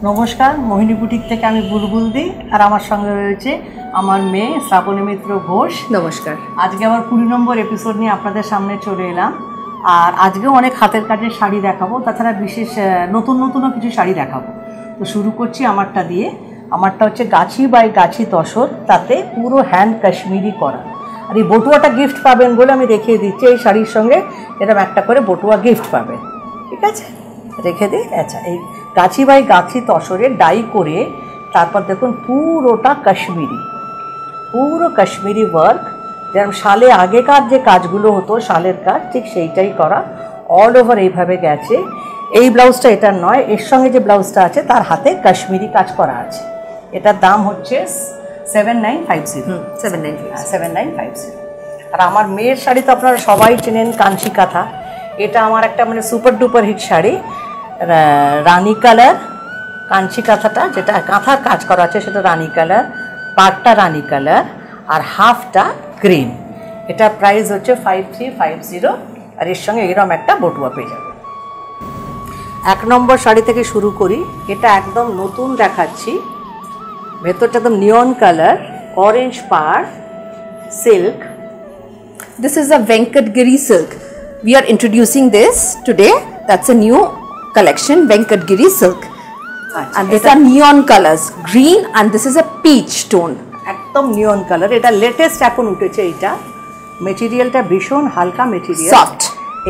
নমস্কার, মোহিনী বুটিক থেকে আমি বুলবুল দি আর আমার সঙ্গে রয়েছে আমার মেয়ে শ্রাবণী মিত্র ঘোষ। নমস্কার। আজকে আবার 20 নম্বর এপিসোড নিয়ে আপনাদের সামনে চলে এলাম। আর আজকেও অনেক হাতের কাজের শাড়ি দেখাবো, তাছাড়া বিশেষ নতুনও কিছু শাড়ি দেখাবো। তো শুরু করছি আমারটা দিয়ে। আমারটা হচ্ছে গাছি বাই গাছি তসর, তাতে পুরো হ্যান্ড কাশ্মীরি করা। আর এই বটুয়াটা গিফট পাবেন বলে আমি দেখিয়ে দিচ্ছি। এই শাড়ির সঙ্গে এরকম একটা করে বটুয়া গিফট পাবেন, ঠিক আছে? রেখে দিই। আচ্ছা, এই গাছি বাই গাছি তসরে ডাই করে তারপর দেখুন পুরোটা কাশ্মীরি, পুরো কাশ্মীরি ওয়ার্ক, যেরকম শালে আগেকার যে কাজগুলো হতো শালের কাজ, ঠিক সেইটাই করা। অল ওভার এইভাবে গেছে। এই ব্লাউজটা এটার নয়, এর সঙ্গে যে ব্লাউজটা আছে তার হাতে কাশ্মীরি কাজ করা আছে। এটার দাম হচ্ছে 7950। আর আমার মেয়ের শাড়ি তো আপনারা সবাই চেনেন, কাঞ্চি কাঁথা। এটা আমার একটা মানে সুপার ডুপার হিট শাড়ি, রানি কালার। কাঞ্চি কাঁথাটা যেটা কাঁথার কাজ করা আছে সেটা রানি কালার, পাটটা রানি কালার আর হাফটা গ্রিন। এটা প্রাইস হচ্ছে 5350। আর এর সঙ্গে এরকম একটা বটুয়া পেয়ে যাবে। 1 নম্বর শাড়ি থেকে শুরু করি। এটা একদম নতুন দেখাচ্ছি। ভেতরটা একদম নিয়ন কালার, অরেঞ্জ পাড়, silk. This is a Venkatgiri silk. We are introducing this today. That's a new collection, Venkatgiri silk. And these are neon colors, green, and this is a peach tone. একদম নিয়ন colour. এটা latest এখন উঠেছে। এইটা মেটেরিয়ালটা ভীষণ হালকা material, soft.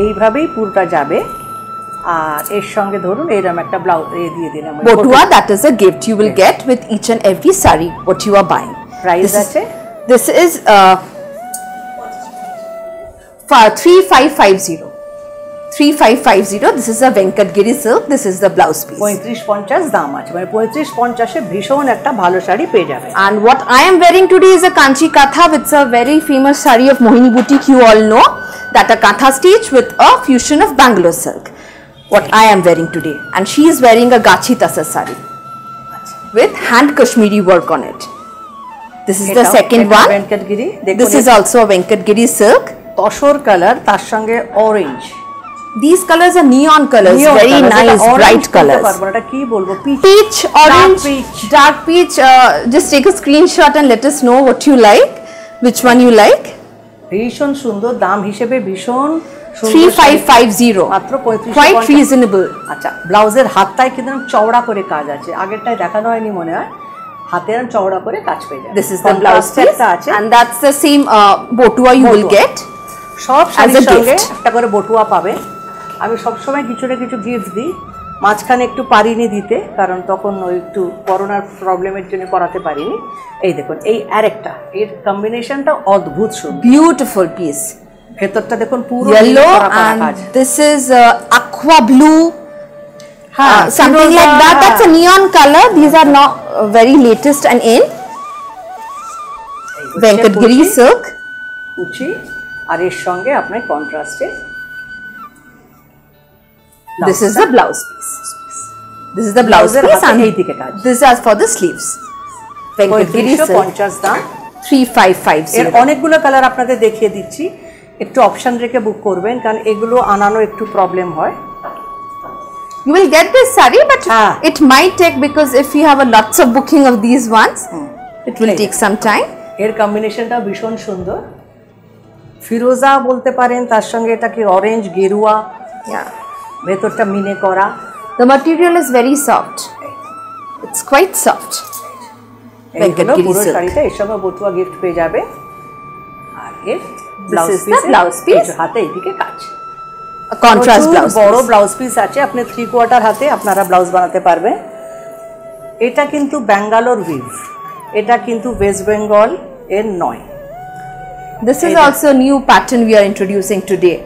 এইভাবেই পুরোটা যাবে। আর এর সঙ্গে ধরুন এরকম একটা ব্লাউজ দিয়ে দিলাম Botua, that is a gift you will get with each and every sari what you are buying. Price আছে, this is 3550. 3550. This is a Venkatgiri silk. This is the blouse piece. 3550 দাম আছে, মানে 3550-এ ভীষণ একটা ভালো শাড়ি পেয়ে যাবে। And what I am wearing today is a Kanchi Katha, which is a very famous sari of Mohini Boutique. You all know that a Katha stitch with a fusion of Bangalore silk. What I am wearing today, and she is wearing a Gachi Tasar sari with hand Kashmiri work on it. This is the second one. Venkatgiri. This is also a Venkatgiri silk. Tussar colour, তার সঙ্গে orange. These colors are neon colors, very nice, bright colors. এটা কি বলবো, peach, orange, dark peach. Just take a screenshot and let us know what you like, which one you like. ভীষণ সুন্দর, দাম হিসেবে ভীষণ সুন্দর। 3550, মাত্র 3550, quite reasonable. আচ্ছা, ব্লাউজের হাতটায় কিন্তু চওড়া করে কাজ আছে, আগেরটায় দেখানো হয়নি মনে হয়। হাতের চওড়া করে কাজ পেয়ে যাবে। This is the blouse piece, and that's the same botua you will get. সব শাড়ির সঙ্গে একটা করে বটুয়া পাবে। আমি সবসময় কিছু না কিছু গিফট দিই। মাঝখানে একটু পারিনি দিতে, কারণ তখন ওই একটু করোনার প্রবলেমের জন্য করাতে পারিনি। এই দেখুন, এই আরেকটা, এর কম্বিনেশনটা অদ্ভুত সুন্দর, বিউটিফুল পিস। ভেতরটা দেখুন পুরো yellow, and this is aqua blue, something like that. That's a neon color. These are not very latest and in. Venkatgiri silk. কুচি, আর এর সঙ্গে আপনার কন্ট্রাস্টে this is the blouse piece. This is the blouse piece, and this is for the sleeves. Venkatgiri silk, 50 দাম, 3550. এর অনেকগুলো colour আপনাদের দেখিয়ে দিচ্ছি। একটু অপশন রেখে বুক করবেন, কারণ এগুলো আনানো একটু প্রবলেম হয়। You will get this sari, but it might take, because if you have a lots of booking of these ones, it will take some time. এর কম্বিনেশনটাও ভীষণ সুন্দর, ফিরোজা বলতে পারেন, তার সঙ্গে এটা কি অরেঞ্জ গেরুয়া, ভেতরটা মিনে করা। The material is very soft. It's quite soft. পুরো শাড়িটা এর সঙ্গে বটুয়া গিফট পেয়ে যাবে। আর এর ব্লাউজ পিস, হাতে এইদিকে কাজ, কন্ট্রাস্ট ব্লাউজ, বড় ব্লাউজ পিস আছে। আপনি 3/4 হাতে আপনারা ব্লাউজ বানাতে পারবেন। এটা কিন্তু ব্যাঙ্গালোর উইভ, এটা কিন্তু ওয়েস্ট বেঙ্গল এর নয়। This is also a new pattern we are introducing today.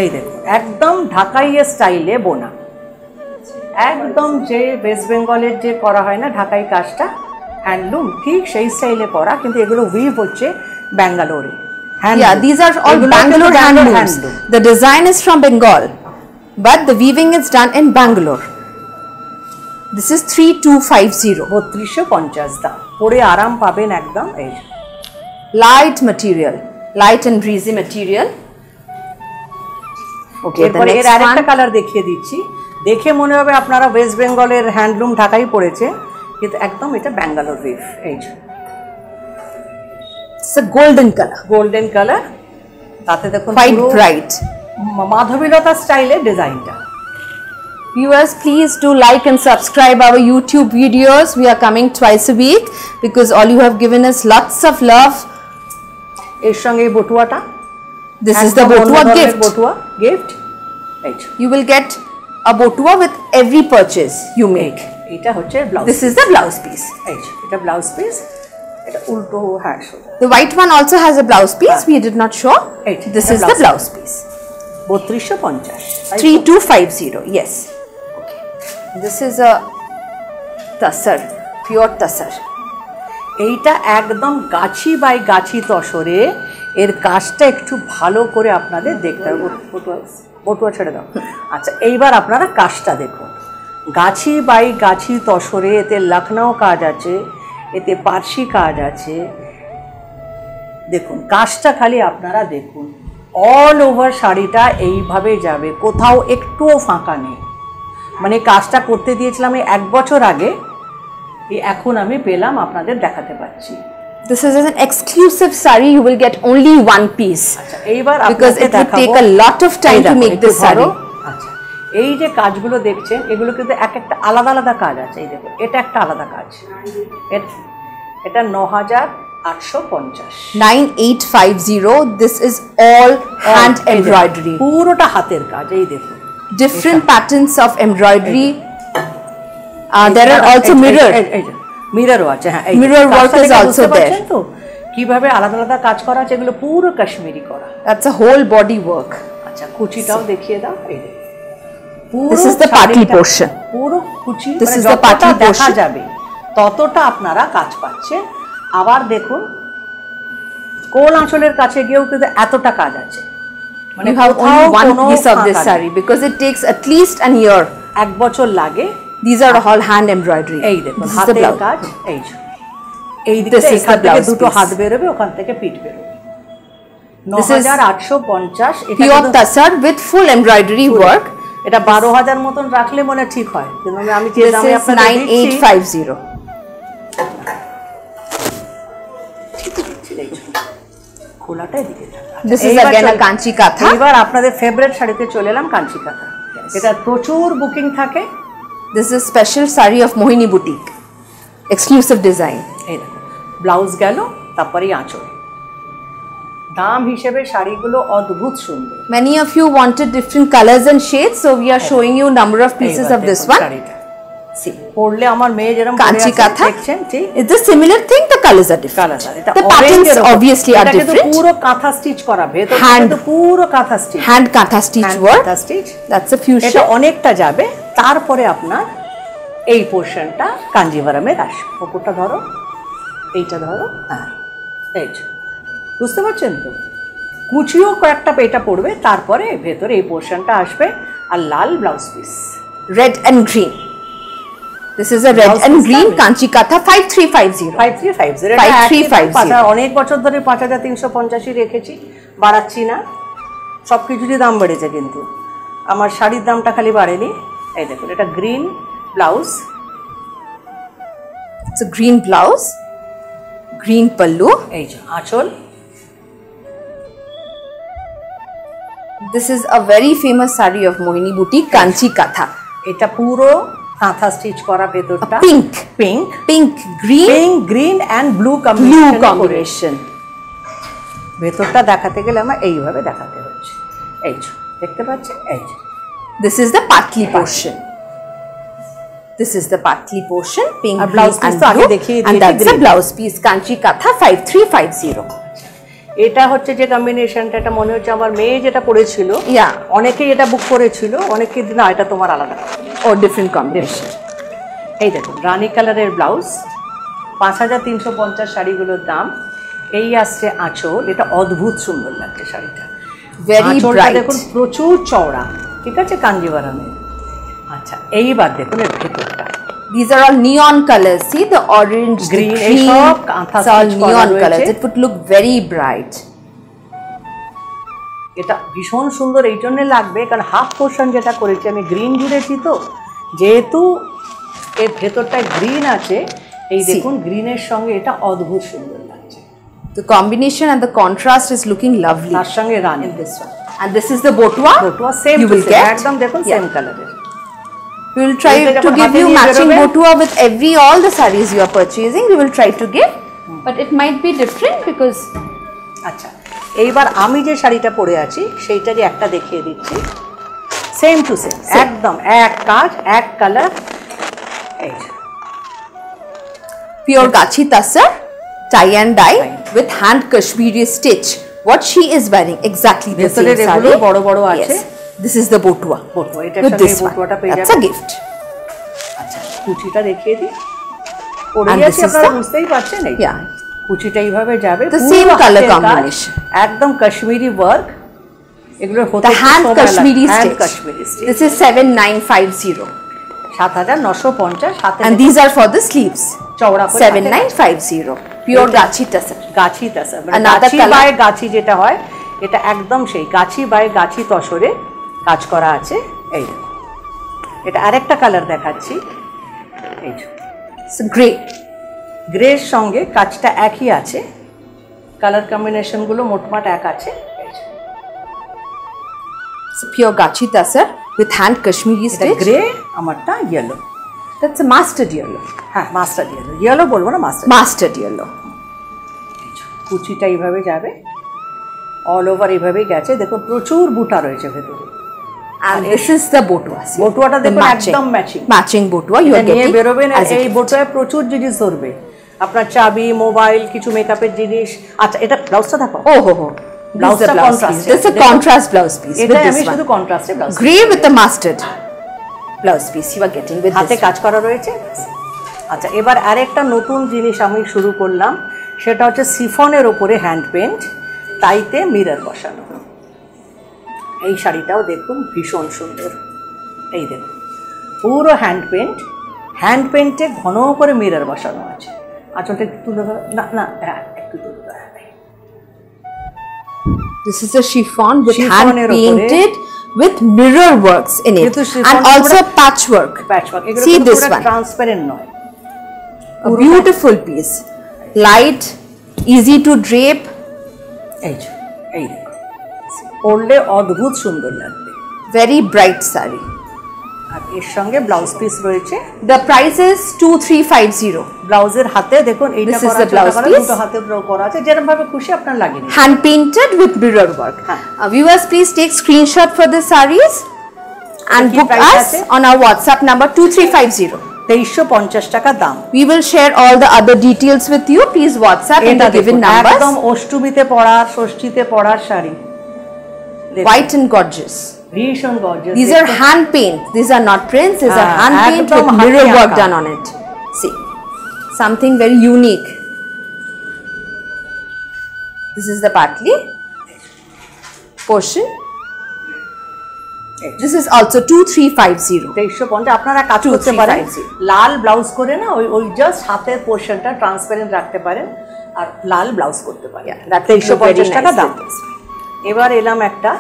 এই দেখুন, একদম ঢাকাইয়ের স্টাইলে বোনা, একদম যে ওয়েস্ট বেঙ্গলের যে করা হয় না ঢাকাই কাজটা, হ্যান্ডলুম, ঠিক সেই স্টাইলে করা, কিন্তু এগুলো উইভ হচ্ছে ব্যাঙ্গালোরে। Yeah, these are all Bangalore handlooms. The design is from Bengal, but the weaving is done in Bangalore. This is 3250. 3250 দাম, পরে আরাম পাবেন একদম। এই light material, light and breezy material. Okay, এরপরে এর আরেকটা কালার দেখিয়ে দিচ্ছি। দেখে মনে হবে আপনারা ওয়েস্ট বেঙ্গলের হ্যান্ডলুম ঢাকাই পড়েছে, কিন্তু একদম এটা ব্যাঙ্গালোর রিফ। এই যে It's a golden color, golden colour, তাতে দেখুন quite পুরো bright. মাধবীলতা স্টাইলের ডিজাইনটা। Viewers, please do like and subscribe our YouTube videos. We are coming twice a week because all you have given us lots of love. এর সঙ্গে এই বটুয়াটা, This is the botua gift. বটুয়া gift. এই যে You will get a botua with every purchase you make. এটা হচ্ছে blouse. This is the blouse piece. এই যে এটা ব্লাউজ পিস, এটা উল্টো হ্যাঁ সোজা। The white one also has a blouse piece. We did not show. Right. This The is the blouse blouse piece. 3250, 3250. Yes. This is a tassar, pure tassar. এইটা একদম গাছি by গাছি তসরে, এর কাজটা একটু ভালো করে আপনাদের দেখতে হবে। বটুয়া ছেড়ে দাও। আচ্ছা, এইবার আপনারা কাজটা দেখুন। গাছি বাই গাছি তসরে, এতে লখনউ কাজ আছে, এতে পার্সি কাজ আছে। দেখুন কাজটা খালি আপনারা দেখুন, অল ওভার শাড়িটা এইভাবে যাবে, কোথাও একটুও ফাঁকা নেই। মানে কাজটা করতে দিয়েছিলাম এই 1 বছর আগে, এখন আমি পেলাম, আপনাদের দেখাতে পাচ্ছি। This is an exclusive saree. You will get only one piece আচ্ছা, এইবার because it would take a lot of time to make this saree. আচ্ছা, এই যে কাজগুলো দেখছেন এগুলো কিন্তু এক একটা আলাদা আলাদা কাজ আছে। এই দেখুন এটা একটা আলাদা কাজ, এটা 9850, 9850. This is all hand embroidery. পুরোটা হাতের কাজ। এই দেখুন Different patterns of embroidery. There are also mirror. মিররও আছে, হ্যাঁ Mirror work is also there. তো কিভাবে আলাদা আলাদা কাজ করা আছে, এগুলো পুরো কাশ্মীরি করা। That's a whole body work. আচ্ছা, কুচিটাও দেখিয়ে দাও। এই দেখুন This is the patli portion. পুরো কুচি, This is the যতটা patli দেখা portion. যাবে ততটা আপনারা কাজ পাচ্ছেন। আবার দেখুন কোল আঁচলের কাছে গিয়েও কিন্তু এতটা কাজ আছে। মানে You have কোথাও only one কোনো piece of this ফাঁকা নেই। saree because it takes at least an year. 1 বছর লাগে। These are all hand embroidery. এই দেখুন This is the হাতের blouse. কাজ। এই যে এই This দিকটা is এখান the থেকে blouse দুটো piece. হাত বেরোবে, ওখান থেকে পিঠ বেরোবে। This is 9850। এটা Pure কিন্তু tassar with full embroidery work. এটা 12000 মতন রাখলে মনে ঠিক হয়, কিন্তু আমি যে This দামে is আপনাদের দিচ্ছি 9850. খোলাটাই দিকে থাকা। This is এইবার again a চল- kanchi katha. এইবার আপনাদের ফেভারিট শাড়িতে চলে এলাম, কাঞ্চি কাঁথা। এটা প্রচুর বুকিং থাকে। This is special saree of Mohini boutique. Exclusive design. এই দেখো ব্লাউজ গেল, তারপরেই আঁচল। দাম হিসেবে শাড়িগুলো অদ্ভুত সুন্দর। Many of you wanted different colors and shades, so we are showing you number of pieces এইবার of this দেখুন one. শাড়িটা। See, পরলে আমার মেয়ে যেরকম Kanchi katha. দেখছেন ঠিক It's a similar thing, the colors are different. Colour. এটা The patterns orange এর উপর। obviously are এটা কিন্তু different. পুরো কাঁথা স্টিচ করা, ভেতর Hand. কিন্তু পুরো কাঁথা stitch. Hand katha stitch work. কাঁথা স্টিচ। That's a এটা fusion. অনেকটা যাবে, তারপরে আপনার এই পোর্শনটা কাঞ্জিভারামের আসবে। ওপরটা ধরো, এইটা ধরো, হ্যাঁ এই যে। বুঝতে পারছেন তো? কুচিও কয়েকটা এটা পড়বে, তারপরে ভেতরে এই পোর্শনটা আসবে, আর লাল blouse piece. Red and green. This is a red Blouse and piece green হবে। kanchi katha 5350. 5350। 5350 অনেক বছর ধরে 5350 রেখেছি, বাড়াচ্ছি না। সব কিছুরই দাম বেড়েছে, কিন্তু আমার শাড়ির দামটা খালি বাড়েনি। এই দেখুন এটা green blouse, It's a green blouse, green pallu. এই যে আঁচল। This is a very famous saree of Mohini boutique, kanchi katha. এটা পুরো কাঁথা স্টিচ করা, ভেতরটা Pink, pink, pink, green, pink green and blue blue combination. combination. ভেতরটা দেখাতে গেলে আমার এইভাবে দেখাতে হচ্ছে। এই যে দেখতে পাচ্ছেন, এই যে This is the patli portion. This is the patli portion, pink, R green blouse piece and তো আগে blue, দেখিয়ে and দিয়েছি, that's a green. blouse piece, kanchi katha 5350. এটা হচ্ছে যে কম্বিনেশনটা, এটা মনে হচ্ছে আমার মেয়ে যেটা পড়েছিল। Yeah, অনেকেই এটা বুক করেছিল, অনেকে না এটা তোমার আলাদা। or different combination. এই দেখুন রানী কালারের ব্লাউজ, 5350 শাড়িগুলোর দাম। এই আসছে আঁচল, এটা অদ্ভুত সুন্দর লাগছে শাড়িটা। Very আঁচলটা bright. দেখুন প্রচুর চওড়া, ঠিক আছে, কাঞ্জিভারামের। আচ্ছা, এইবার দেখুন এর ভেতরটা। These are all neon colors. See the orange, Green, the green. এইসব কাঁথা It's all stitch করা neon রয়েছে। colors. It would look very bright. এটা ভীষণ সুন্দর এই জন্যে লাগবে কারণ হাফ পোর্শন যেটা করেছি আমি গ্রিন জুড়েছি তো, যেহেতু এর ভেতরটায় গ্রিন আছে, এই দেখুন গ্রিনের সঙ্গে এটা অদ্ভুত সুন্দর লাগছে। The combination and the contrast is looking lovely. তার সঙ্গে রানী In this one. And this is the botua. বটুয়া same You too will same, get? একদম দেখুন সেম কালারের। We will try Either to যখন give হাতে you নিয়ে matching বেরোবেন। botua with all the sarees you are purchasing. We will try to give, but it might be different because আচ্ছা, এইবার আমি যে শাড়িটা পরে আছি সেইটারই একটা দেখিয়ে দিচ্ছি, সেম টু সেম, একদম এক কাজ এক কালার। এই যে pure gachi tasar, tie and dye with hand Kashmiri stitch. What she is wearing exactly the same ভেতরের এগুলো saree. বড় বড় আছে। Yes, this is the botua. বটুয়া, এটার With সঙ্গে this one, বটুয়াটা পেয়ে that's a যাবেন। gift. আচ্ছা, কুচিটা দেখিয়ে দিই, পরে And আছি this is আপনারা the- বুঝতেই পারছেন। এই Yeah, কুচিটা এইভাবে যাবে, The পুরো same colour হাতের কাজ, combination. একদম কাশ্মীরি ওয়ার্ক, এগুলোর হতে the hand Kashmiri hand stitch. Kashmiri stitch. This is 7950, 7950 হাতে and these are for the sleeves. চওড়া করে 7950, pure gachi tasar. গাছি তসর, মানে Another গাছি colour. বাই গাছি যেটা হয় এটা একদম সেই গাছি বাই গাছি তসরে কাজ করা আছে। এই দেখুন, এটা আরেকটা কালার দেখাচ্ছি, এই যে So grey. গ্রের সঙ্গে কাজটা একই আছে, কালার কম্বিনেশনগুলো মোটমাট এক আছে। এই যে It's pure gachi tasar with hand Kashmiri এটা stitch. গ্রে, আমারটা yellow. That's a mustard yellow. হ্যাঁ, মাস্টার্ড ইয়েলো, ইয়েলো বলবো না, মাস্টার্ড। Mustard yellow. কুচিটা এইভাবে যাবে, অল ওভার এইভাবেই গেছে, দেখুন প্রচুর বুটা রয়েছে ভেতরে। And this is the botua. see? বটুয়াটা The দেখুন matching. একদম ম্যাচিং। Matching botua you এটা are নিয়ে getting বেরোবেন, as a এই gift. বটুয়ায় প্রচুর জিনিস ধরবে, আপনার চাবি, মোবাইল, কিছু মেকআপের জিনিস। আচ্ছা, এটা ব্লাউজটা দেখো, Oh ho ho. This is Blouse the টা blouse contrast piece. A This is a দেখুন। contrast blouse piece with এটা this আমি শুধু one. কন্ট্রাস্টে blouse, Grey with the mustard blouse piece you are getting with হাতে this one. কাজ করা রয়েছে। আচ্ছা, এবার আরেকটা নতুন জিনিস আমি শুরু করলাম, সেটা হচ্ছে সিফনের ওপরে হ্যান্ড পেন্ট, তাইতে মিরর বসানো। এই শাড়িটাও দেখুন ভীষণ সুন্দর, এই দেখুন পুরো হ্যান্ড পেন্ট, হ্যান্ড পেন্টে ঘন করে মিরর বসানো আছে। আঁচলটা একটু তুলে ধরো, না না হ্যাঁ একটু তুলে ধরো। This is a chiffon with Chiffon hand এর ওপরে। painted with mirror works in it যেহেতু chiffon and also পুরো- patchwork. প্যাচওয়ার্ক, এগুলো See কিন্তু this পুরো one. ট্রান্সপারেন্ট নয়। A beautiful piece, light, easy to drape. এই যে, এই দেখুন পরলে অদ্ভুত সুন্দর লাগবে। Very bright saree. আর এর সঙ্গে ব্লাউজ পিস রয়েছে। The price is 2350. ব্লাউজের হাতে দেখুন এইটা This is করা the আছে, blouse ওটা করা, piece. দুটো হাতে করা আছে, যেরকম ভাবে খুশি আপনার লাগিয়ে নিন। Hand painted with mirror work. Huh. Viewers, please take screenshot for the sarees and কি book price us আছে? on our WhatsApp number 2350. 2350 টাকা দাম। We will share all the other details with you. Please WhatsApp in এটা the given দেখুন একদম numbers. অষ্টমীতে পরার, ষষ্ঠীতে পরার শাড়ি, দেখুন, White and gorgeous. ভীষণ gorgeous. These are hand paint. These are not prints. These are hand paint একদম with হাতে mirror work আঁকা। done on it. See, something very unique. This is the patli portion. This is also 2350. 2350 আপনারা কাজ করতে পারেন, 2350 লাল blouse করে না ওই জাস্ট হাতের পোর্শনটা ট্রান্সপারেন্ট রাখতে পারেন আর লাল ব্লাউজ করতে পারেন। That 2350 টাকা দাম। with this. এবার এলাম একটা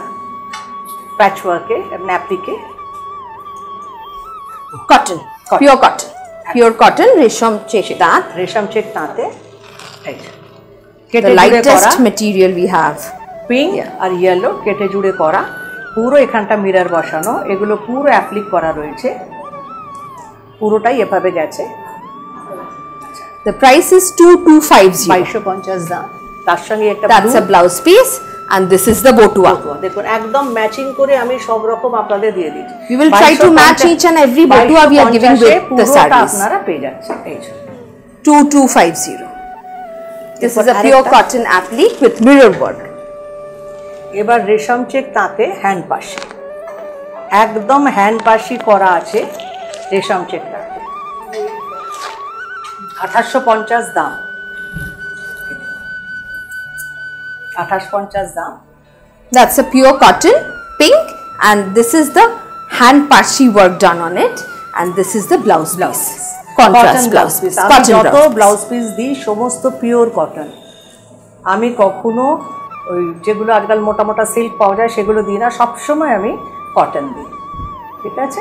প্যাচওয়ার্কে, অ্যাপ্লিকে, Cotton, pure cotton, pure cotton, resham cheshtat. রেশম চেক তাঁতে, এই যে, The কেটে জুড়ে করা lightest material we have. Pink আর ইয়েলো কেটে জুড়ে করা, পুরো এখানটা মিরর বসানো, এগুলো পুরো অ্যাপ্লিক করা রয়েছে, পুরোটাই এভাবে গেছে। The price is 2250. 2250 দাম, তার সঙ্গে একটা That's a blouse piece, and this is the botua. বটুয়া দেখুন একদম ম্যাচিং করে আমি সব রকম আপনাদের দিয়ে দিচ্ছি। We will try to match each and every botua we are giving with the পুরোটা sarees. আপনারা পেয়ে যাচ্ছেন। এই যে 2250. This is a এরপর pure আরেকটা। cotton applique with mirror work. এবার রেশম চেক তাঁতে হ্যান্ড পাশি, একদম হ্যান্ড পাশি করা আছে রেশম চেক তাঁতে, 2850 দাম, 2850 দাম। That's a pure cotton pink, and this is the hand pashi work done on it, and this is the blouse piece. Contrast blouse piece. আমি Cotton যত blouse piece. ব্লাউজ পিস দিই সমস্ত পিওর কটন, আমি কখনো ওই যেগুলো আজকাল মোটা মোটা সিল্ক পাওয়া যায় সেগুলো দিই না, সবসময় আমি কটন দিই। ঠিক আছে,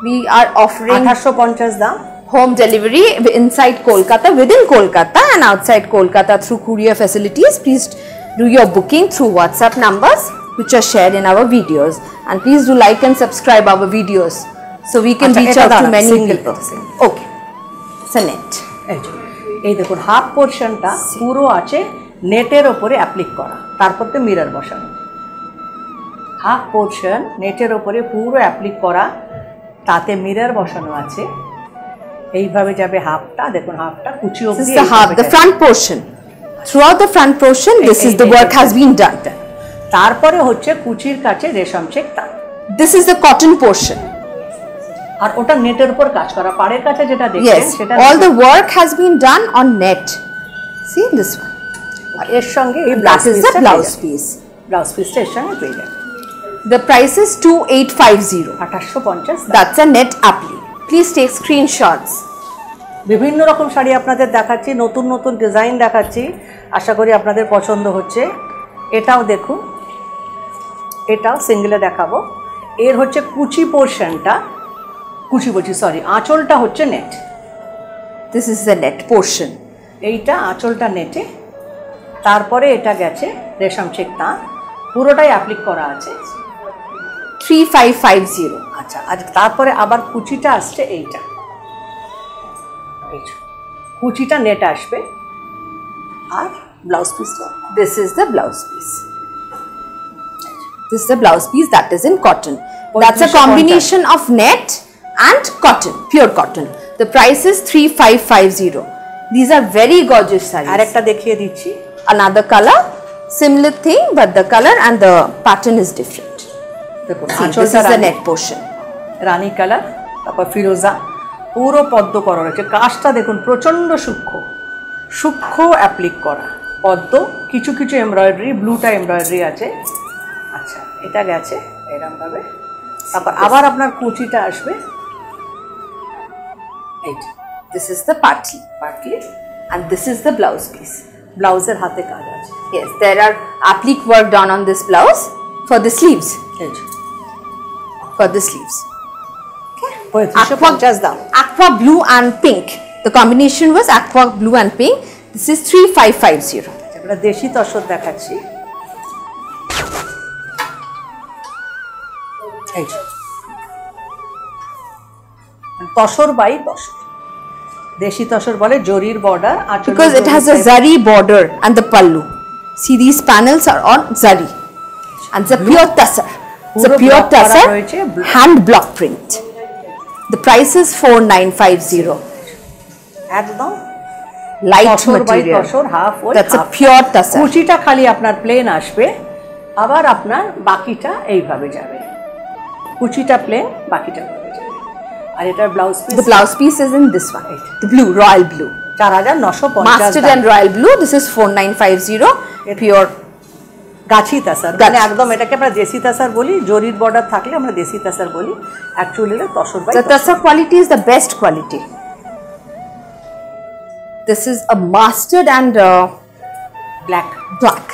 We are offering 1850 দাম। home delivery inside Kolkata, within Kolkata and outside Kolkata through courier facilities. Please do your booking through WhatsApp numbers which are shared in our videos, and please do like and subscribe our videos so we can আচ্ছা, reach এটা out to দাঁড়ান, many single, people. single। Okay, it's a net. এই দেখুন half পোর্শনটা পুরো আছে নেটের ওপরে অ্যাপ্লিক করা, তারপর তো মিরর বসানো। হাফ পোর্শন নেটের ওপরে পুরো অ্যাপ্লিক করা, তাতে মিরর বসানো আছে। এইভাবে যাবে হাফটা, দেখুন হাফটা কুচি This অবধি is the half, the front portion. Throughout the front portion, this is the work has been done. তারপরে হচ্ছে কুচির কাছে রেশম চেক তার, This is the cotton portion. আর ওটা নেটের উপর কাজ করা। পাড়ের কাছে যেটা দেখছেন Yes, সেটা all the work has been done on net. See this one. এর সঙ্গে এই That is the blouse piece. Blouse পিসটা এর সঙ্গে পেয়ে যাবে। The price is 2850. 1850। That's a net apply. Please take screenshots. বিভিন্ন রকম শাড়ি আপনাদের দেখাচ্ছি, নতুন নতুন ডিজাইন দেখাচ্ছি, আশা করি আপনাদের পছন্দ হচ্ছে। এটাও দেখুন, এটাও সিঙ্গেলে দেখাবো। এর হচ্ছে কুচি পোর্শনটা, কুচি বলছি সরি, আঁচলটা হচ্ছে net. This is the net portion. এইটা আঁচলটা নেটে, তারপরে এটা গেছে রেশম চেক তাঁত, পুরোটাই অ্যাপ্লিক করা আছে। 3550. আচ্ছা, আর তারপরে আবার কুচিটা আসছে এইটা, কুচিটা নেট আসবে, আর ব্লাউজ পিসটা This is the blouse piece. This is the blouse piece that is in cotton. That's a combination of net and cotton, pure cotton. The price is 3550. These are very gorgeous sarees. আর একটা দেখিয়ে দিচ্ছি, Another color, similar thing, but the color and the pattern is different. দেখুন See, this আঁচলটা is the Rani, net portion. Rani colour, তারপর ফিরোজা, পুরো পদ্ম করা রয়েছে। কাজটা দেখুন প্রচণ্ড সূক্ষ্ম, সূক্ষ্ম অ্যাপ্লিক করা পদ্ম, কিছু কিছু এমব্রয়ডারি, ব্লুটা এমব্রয়ডারি আছে। আচ্ছা, এটা গেছে এরকমভাবে, তারপর আবার আপনার কুচিটা আসবে এইটা। This is the party, বাকি and this is the blouse piece. ব্লাউজের হাতে কাজ আছে। Yes, there are applique work done on this blouse for the sleeves. এই যে For the sleeves. 3550 দাম। Aqua blue and pink. The combination was aqua blue and pink. This is 3550. একটা দেশি তসর দেখাচ্ছি, এই যে তসর বাই তসর, দেশি তসর বলে, জরির border, Because it has a zari border and the pallu. See, these panels are on zari. And it's a pure tassar. It's a পুরো pure block করা tassar, রয়েছে, hand block print. The price is 4950. একদম Light tussar বাই material. Tussar, half ওই That's a half. pure tassar. কুচিটা খালি আপনার plane আসবে, আবার আপনার বাকিটা এইভাবে যাবে, কুচিটা প্লেন, বাকিটা ভাবে যাবে। আর এটার blouse piece, The blouse piece is in this one. The blue, royal blue. 4950 Mustard and royal blue. This is 4950. Pure. গাছি তাসার, গাছি। মানে একদম এটাকে আমরা দেশি তাসার বলি, জরির বর্ডার থাকলে আমরা দেশি তাসার বলি, অ্যাকচুয়ালি তসর বাই The tassar quality is the best quality. This is a mustard and black. black.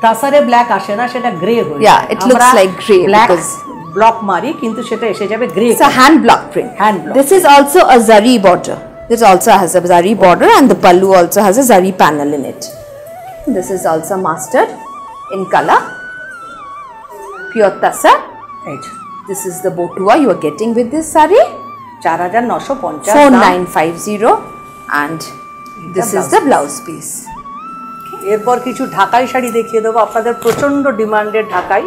তাসারে ব্ল্যাক আসে না, সেটা গ্রে হয়ে Yeah, it looks like grey black because- block মারি, কিন্তু সেটা এসে যাবে grey. It's a hand block print. Hand block. This is also a zari border. This also has a zari border and the pallu also has a zari panel in it. This is also mustard in color. Pure tassar. এই যে This is the botua you are getting with this sari. 4950 4950 and this is the blouse piece. এরপর কিছু ঢাকাই শাড়ি দেখিয়ে দেবো আপনাদের, প্রচন্ড demanded ঢাকাই।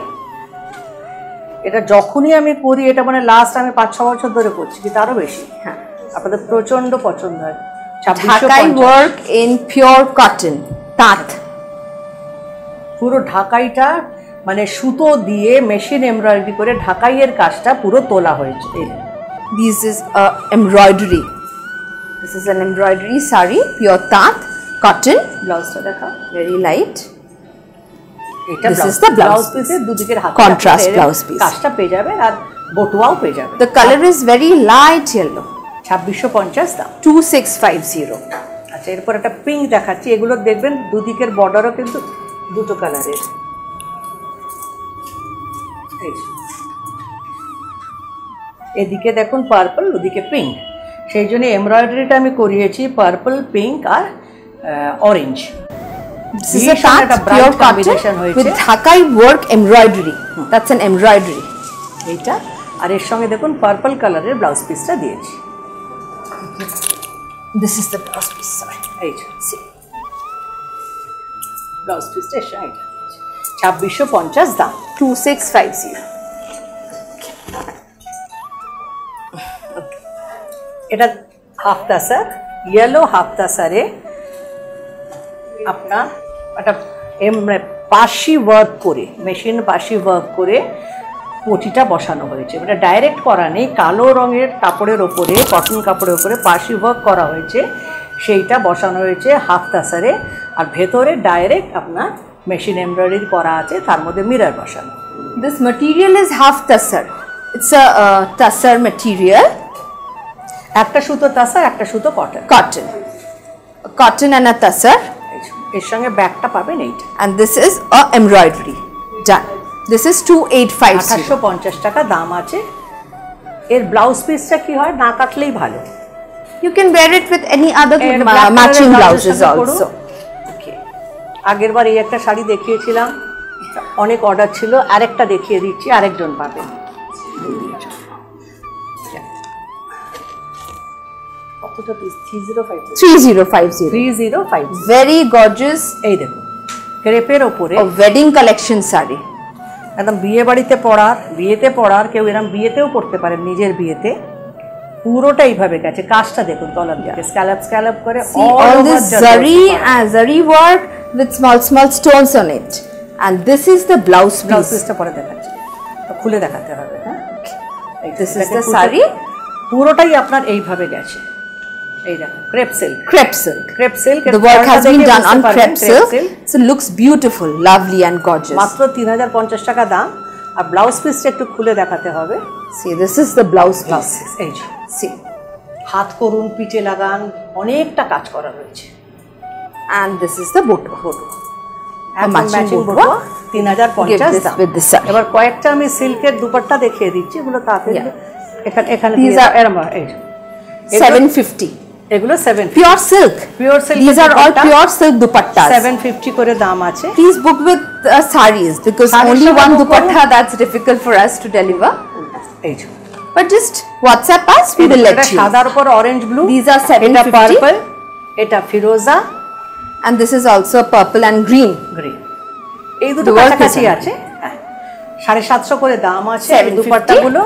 এটা যখনই আমি করি, এটা মানে লাস্ট আমি 5-6 বছর ধরে করছি, কিন্তু আরো বেশি। হ্যাঁ, আপনাদের প্রচন্ড পছন্দ হয়। Dhakai work in pure cotton. Tat. পুরো ঢাকাইটা মানে সুতো দিয়ে মেশিন এমব্রয়ডারি করে ঢাকাইয়ের কাজটা পুরো তোলা হয়েছে। This is a embroidery. This is an embroidery sari, pure tat, cotton, ব্লাউজটা দেখা, very light. এটা This is the blouse blouse পিসের দুদিকের হাতে Contrast আপনারা blouse piece. কাজটা পেয়ে যাবেন, আর বটুয়াও পেয়ে যাবেন। The color is very light yellow. 2650 দাম। 2650. আচ্ছা, এরপর একটা পিঙ্ক দেখাচ্ছি। এগুলো দেখবেন দুদিকের বর্ডারও কিন্তু দুটো কালারের। এদিকে দেখুন পার্পল, ওদিকে পিঙ্ক, সেই জন্য এমব্রয়ডারিটা আমি করিয়েছি পার্পল, পিঙ্ক আর orange. This is a cut, pure cotton with Dhakai work embroidery. That's an embroidery. এইটা আর এর সঙ্গে দেখুন পার্পল কালারের ব্লাউজ পিসটা দিয়েছি। This is the blouse piece, sorry. এই ব্লাউজ পিসটা এর সঙ্গে 2650 দাম। 2650. এটা হাফ তাসার, ইয়েলো হাফ তাসারে আপনার একটা পাশি ওয়ার্ক করে, মেশিন পাশি ওয়ার্ক করে পটিটা বসানো হয়েছে। এটা ডাইরেক্ট করা নেই, কালো রঙের কাপড়ের ওপরে, কটন কাপড়ের ওপরে পাশি ওয়ার্ক করা হয়েছে, সেইটা বসানো হয়েছে হাফ তাসারে। আর ভেতরে ডাইরেক্ট আপনার মেশিন এমব্রয়ডারি করা আছে, তার মধ্যে মিরর বসানো। This material is half tassar. It's a tassar material. একটা সুতো তাসার, একটা সুতো cotton. Cotton. A cotton and a tassar. এর সঙ্গে ব্যাগটা পাবেন এইটা। And this is a embroidery. Done. This is 2850. 2850 টাকা দাম আছে। এর ব্লাউজ পিসটা কি হয়, না কাটলেই ভালো। You can wear it with any other matching blouses also. আগের বার এই একটা শাড়ি দেখিয়েছিলাম, অনেক অর্ডার ছিল, আরেকটা দেখিয়ে দিচ্ছি, আরেকজন পাবেন। কতটা পিস? 3050. 3050। Very gorgeous. এই দেখুন ক্রেপের ওপরে A wedding collection saree. একদম বিয়েতে পড়ার কেউ এরকম বিয়েতেও পড়তে পারেন, নিজের বিয়েতে। পুরোটা এইভাবে গেছে, কাজটা দেখুন তলার দিকে স্ক্যালপ করে all this zari work with small stones on it. And this is the blouse piece. পিসটা পরে দেখাচ্ছি, তো খুলে দেখাতে হবে। হ্যাঁ, This is the saree. পুরোটাই আপনার এইভাবে গেছে। এই দেখুন crepe silk. The work has been done on crepe silk. So it looks beautiful, lovely and gorgeous. মাত্র 3050 টাকা দাম। আর ব্লাউজ পিসটা একটু খুলে দেখাতে হবে। See, this is the blouse piece. এই যে See. হাত করুন, পিঠে লাগান, অনেকটা কাজ করা রয়েছে। And this is the boto. Matching বটুয়া 3050 দাম। with this saree. এবার কয়েকটা আমি সিল্কের দুপাট্টা দেখিয়ে দিচ্ছি, এগুলো তাতে এখানে These are 750. এগুলো 750 Pure silk. These are all pure silk dupattas. 750 করে দাম আছে। Please book with sarees because only one dupatta that's difficult for us to deliver. এই যে But just WhatsApp us, we will let you. সাদার উপর orange blue. These are এটা 750. Purple, এটা ফিরোজা, And this is also purple and green. এই দুটো কাছাকাছি আছে। 750 করে দাম আছে এই দুপাট্টাগুলো।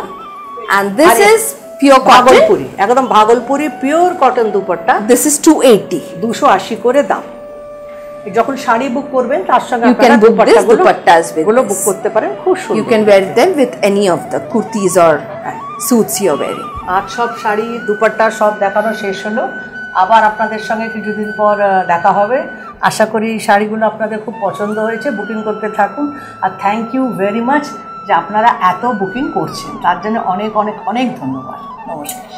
And this is pure cotton. Bhagalpuri, একদম Bhagalpuri pure cotton dupatta. This is 280. 280 করে দাম। যখন শাড়ি বুক করবেন তার সঙ্গে You can book this dupattas with গুলো this. বুক করতে পারেন, খুব সুন্দর। You can wear them with any of the kurtis or suits you're wearing. আর সব শাড়ি দুপাট্টা সব দেখানো শেষ হলো। আবার আপনাদের সঙ্গে কিছুদিন পর দেখা হবে। আশা করি শাড়িগুলো আপনাদের খুব পছন্দ হয়েছে। বুকিং করতে থাকুন। আর থ্যাংক ইউ ভেরি মাচ যে আপনারা এত বুকিং করছেন, তার জন্য অনেক অনেক অনেক ধন্যবাদ। নমস্কার।